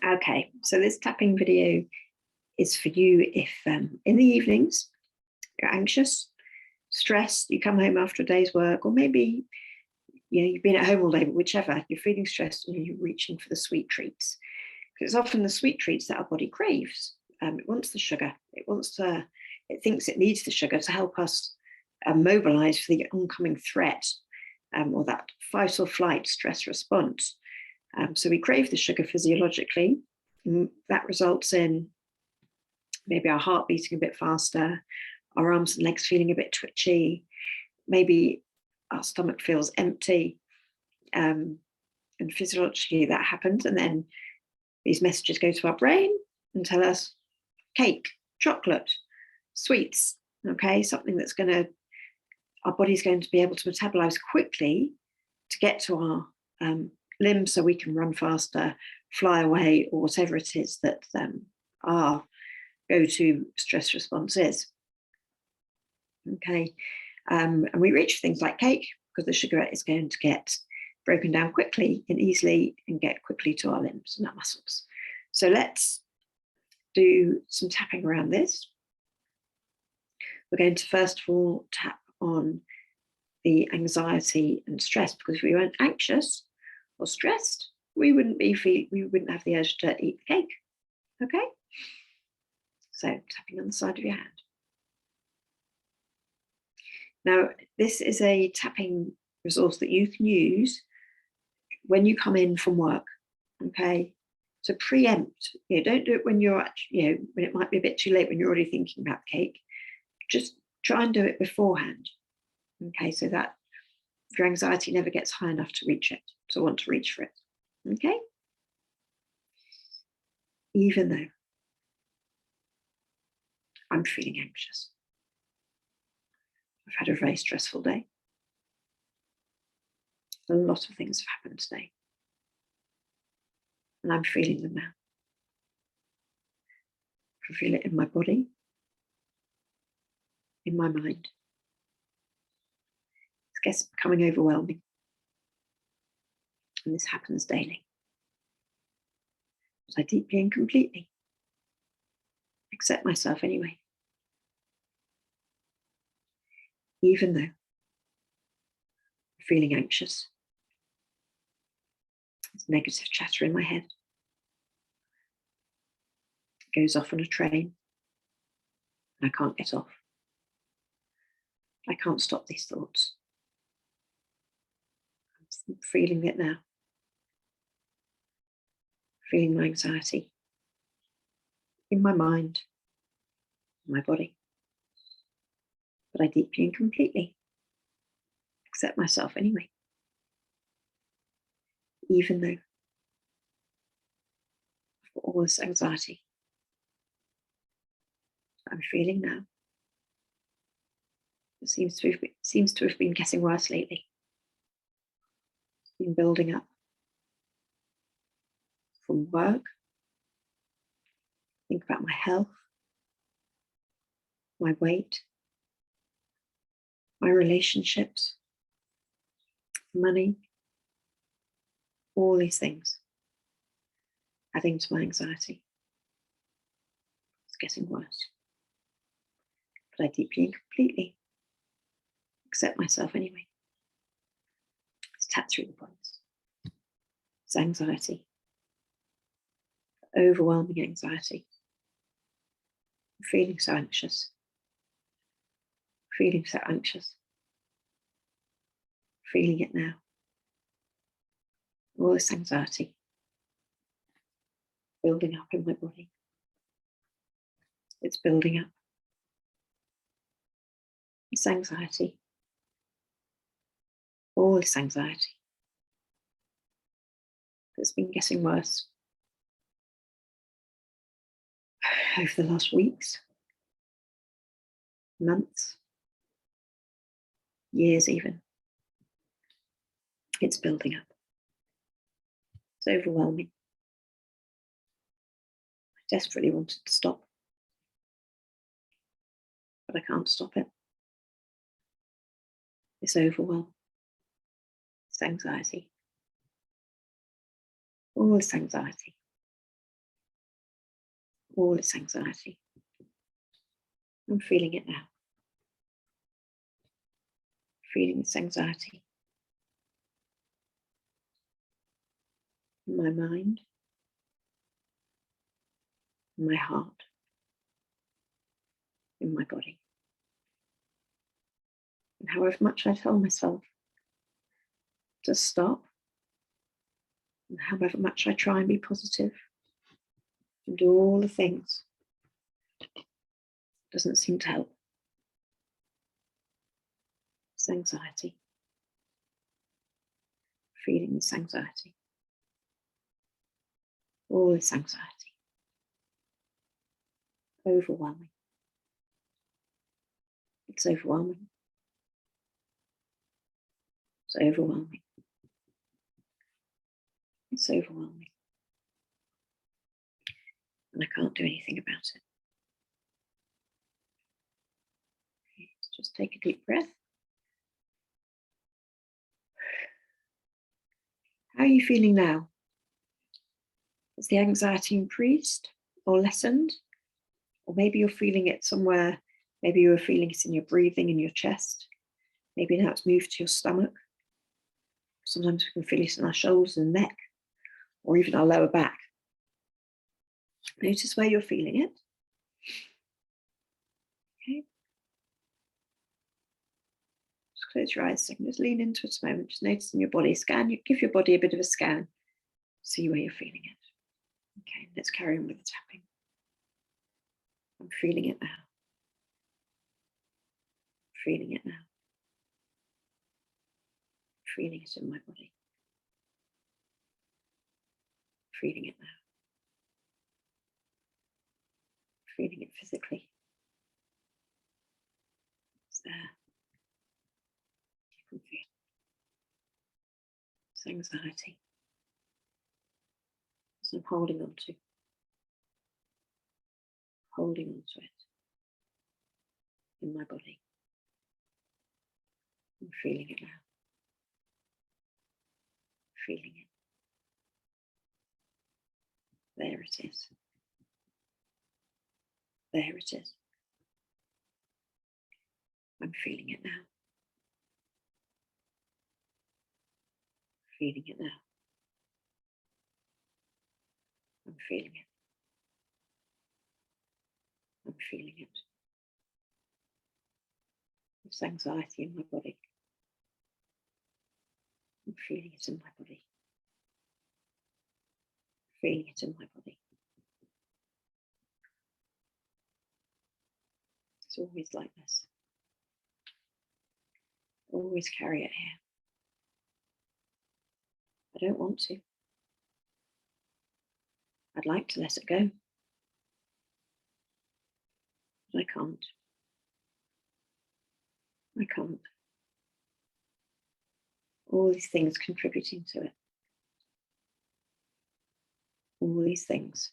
Okay, so this tapping video is for you if in the evenings you're anxious, stressed, you come home after a day's work, or maybe you've been at home all day, but whichever, you're feeling stressed and you're reaching for the sweet treats. Because it's often the sweet treats that our body craves. It wants the sugar. It thinks it needs the sugar to help us mobilize for the oncoming threat or that fight or flight stress response. So we crave the sugar physiologically. That results in maybe our heart beating a bit faster, our arms and legs feeling a bit twitchy, maybe our stomach feels empty. And physiologically that happens. And then these messages go to our brain and tell us cake, chocolate, sweets, okay, something that's our body's going to be able to metabolize quickly to get to our limbs so we can run faster, fly away, or whatever it is that our go-to stress response is. Okay, and we reach for things like cake because the sugar is going to get broken down quickly and easily and get quickly to our limbs and our muscles. So let's do some tapping around this. We're going to first of all tap on the anxiety and stress, because if we weren't anxious or stressed, we wouldn't have the urge to eat the cake. Okay? So tapping on the side of your hand. Now, this is a tapping resource that you can use when you come in from work, okay? To preempt, don't do it when you're actually, when it might be a bit too late, when you're already thinking about cake. Just try and do it beforehand, okay? So that your anxiety never gets high enough to reach it, to want to reach for it, okay? Even though I'm feeling anxious. I've had a very stressful day. A lot of things have happened today. And I'm feeling them now. I can feel it in my body, in my mind. It's becoming overwhelming. And this happens daily. But I deeply and completely accept myself anyway. Even though I'm feeling anxious. There's negative chatter in my head. It goes off on a train. And I can't get off. I can't stop these thoughts. I'm feeling it now. Feeling my anxiety in my mind, in my body. But I deeply and completely accept myself anyway. Even though I've got all this anxiety I'm feeling now. It seems to have been getting worse lately. It's been building up from work. Think about my health, my weight, my relationships, money, all these things adding to my anxiety. It's getting worse. But I deeply and completely accept myself anyway. Let's tap through the points. It's anxiety, overwhelming anxiety. I'm feeling so anxious. Feeling so anxious. Feeling it now. All this anxiety building up in my body. It's building up. This anxiety. All this anxiety. That's been getting worse over the last weeks, months, years even. It's building up. It's overwhelming. I desperately wanted to stop, but I can't stop it. This overwhelm, this anxiety, all this anxiety all this anxiety. I'm feeling it now. Feeling this anxiety in my mind, in my heart, in my body. And however much I tell myself to stop, and however much I try and be positive and do all the things, doesn't seem to help. This anxiety, feeling this anxiety, all this anxiety, overwhelming. It's overwhelming. It's overwhelming. It's overwhelming. And I can't do anything about it. Okay, let's just take a deep breath. How are you feeling now? Has the anxiety increased or lessened? Or maybe you're feeling it somewhere. Maybe you were feeling it in your breathing, in your chest. Maybe now it's moved to your stomach. Sometimes we can feel it in our shoulders and neck, or even our lower back. Notice where you're feeling it. Okay. Just close your eyes a second. Just lean into it a moment. Just notice in your body. Give your body a bit of a scan. See where you're feeling it. Okay, let's carry on with the tapping. I'm feeling it now. Feeling it now. Feeling it in my body. Feeling it now. Feeling it physically. It's there. You can feel it. It's anxiety. As I'm holding on to. Holding on to it. In my body. I'm feeling it now. Feeling it. There it is. There it is. I'm feeling it now. Feeling it now. I'm feeling it. I'm feeling it. This anxiety in my body. I'm feeling it in my body. Feeling it in my body. It's always like this. Always carry it here. I don't want to. I'd like to let it go. But I can't. I can't. All these things contributing to it. All these things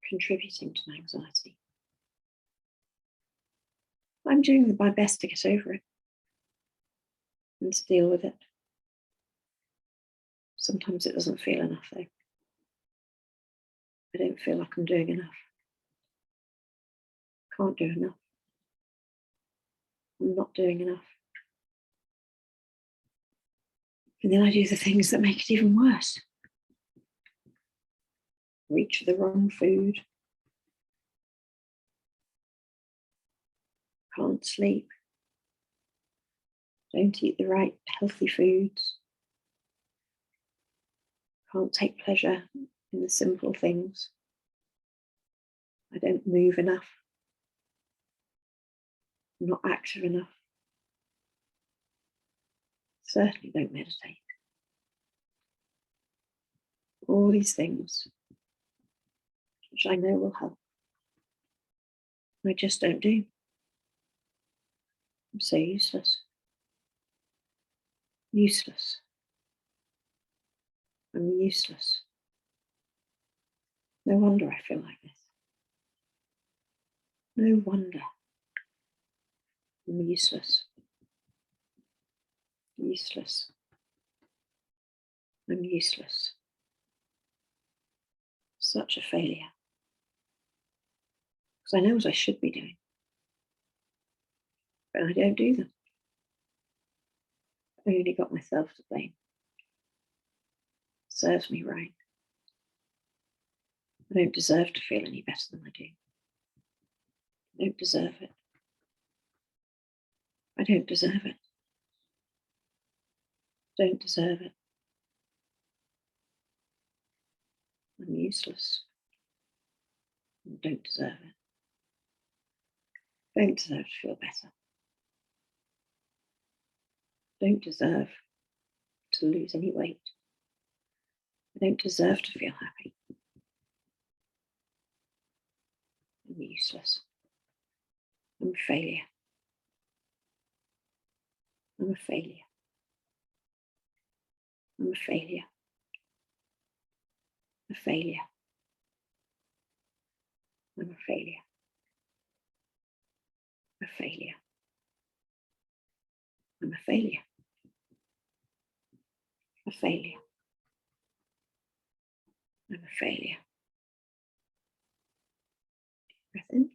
contributing to my anxiety. I'm doing my best to get over it and to deal with it. Sometimes it doesn't feel enough, though. I don't feel like I'm doing enough. Can't do enough. I'm not doing enough. And then I do the things that make it even worse. Reach for the wrong food. Can't sleep. Don't eat the right healthy foods. Can't take pleasure in the simple things. I don't move enough. I'm not active enough. Certainly don't meditate. All these things, which I know will help. I just don't do. I'm so useless. Useless. I'm useless. No wonder I feel like this. No wonder. I'm useless. Useless. I'm useless. Such a failure. Because I know what I should be doing, but I don't do them. I only got myself to blame. Serves me right. I don't deserve to feel any better than I do. I don't deserve it. I don't deserve it. Don't deserve it. I'm useless. I don't deserve it. Don't deserve to feel better. Don't deserve to lose any weight. I don't deserve to feel happy. I'm useless. I'm a failure. I'm a failure. I'm a failure. A failure. I'm a failure. A failure. I'm a failure. A failure. I'm a failure. Breath in.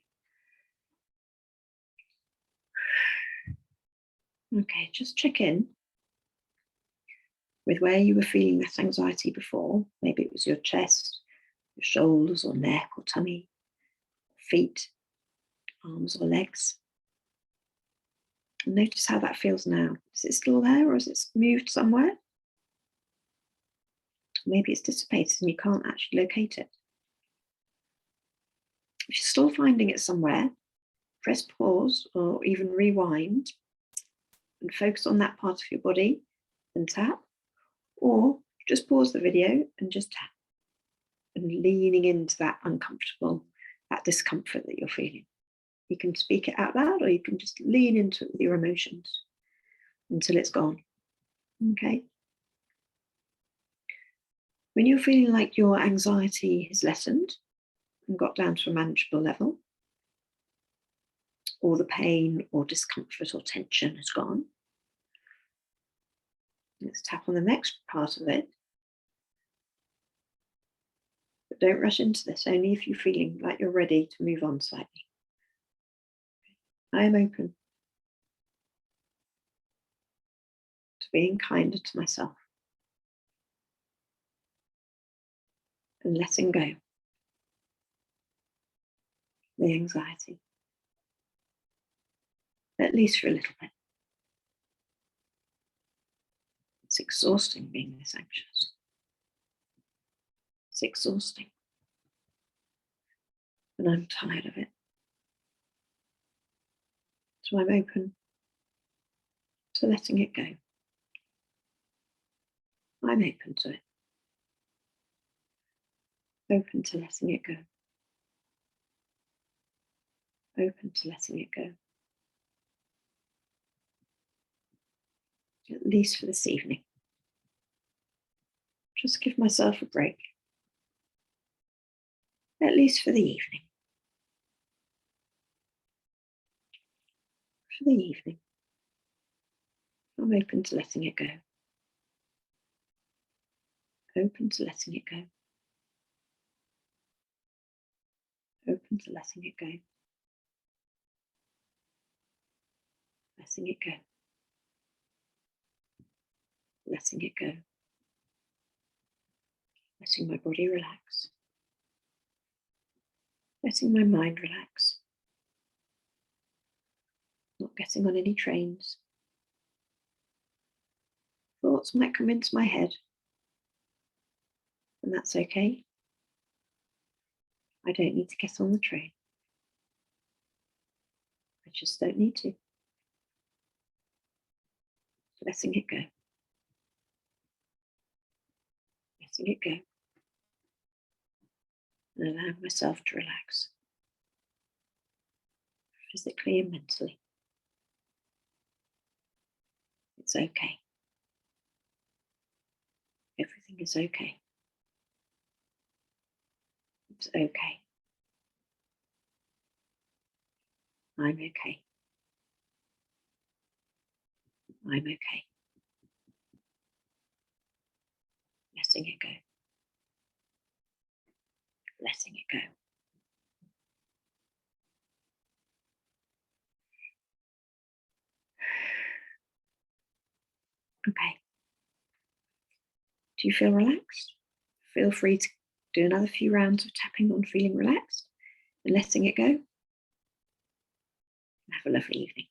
Okay, just check in with where you were feeling that anxiety before. Maybe it was your chest, your shoulders or neck or tummy, feet, arms or legs. And notice how that feels now. Is it still there or has it moved somewhere? Maybe it's dissipated and you can't actually locate it. If you're still finding it somewhere, press pause or even rewind and focus on that part of your body and tap, or just pause the video and just tap and leaning into that uncomfortable, that discomfort that you're feeling. You can speak it out loud or you can just lean into it with your emotions until it's gone. Okay? When you're feeling like your anxiety has lessened and got down to a manageable level, or the pain or discomfort or tension has gone, let's tap on the next part of it. But don't rush into this, only if you're feeling like you're ready to move on slightly. I am open to being kinder to myself and letting go the anxiety, at least for a little bit. It's exhausting being this anxious. It's exhausting. And I'm tired of it. So I'm open to letting it go. I'm open to it. Open to letting it go. Open to letting it go. At least for this evening. Just give myself a break. At least for the evening. For the evening. I'm open to letting it go. Open to letting it go. Open to letting it go. Letting it go. Letting it go. Letting my body relax. Letting my mind relax. Not getting on any trains. Thoughts might come into my head, and that's okay. I don't need to get on the train. I just don't need to. Letting it go. Letting it go. And allowing myself to relax. Physically and mentally. It's okay. Everything is okay. It's okay. I'm okay. I'm okay. Letting it go. letting it go. Okay. Do you feel relaxed? Feel free to do another few rounds of tapping on feeling relaxed and letting it go. Have a lovely evening.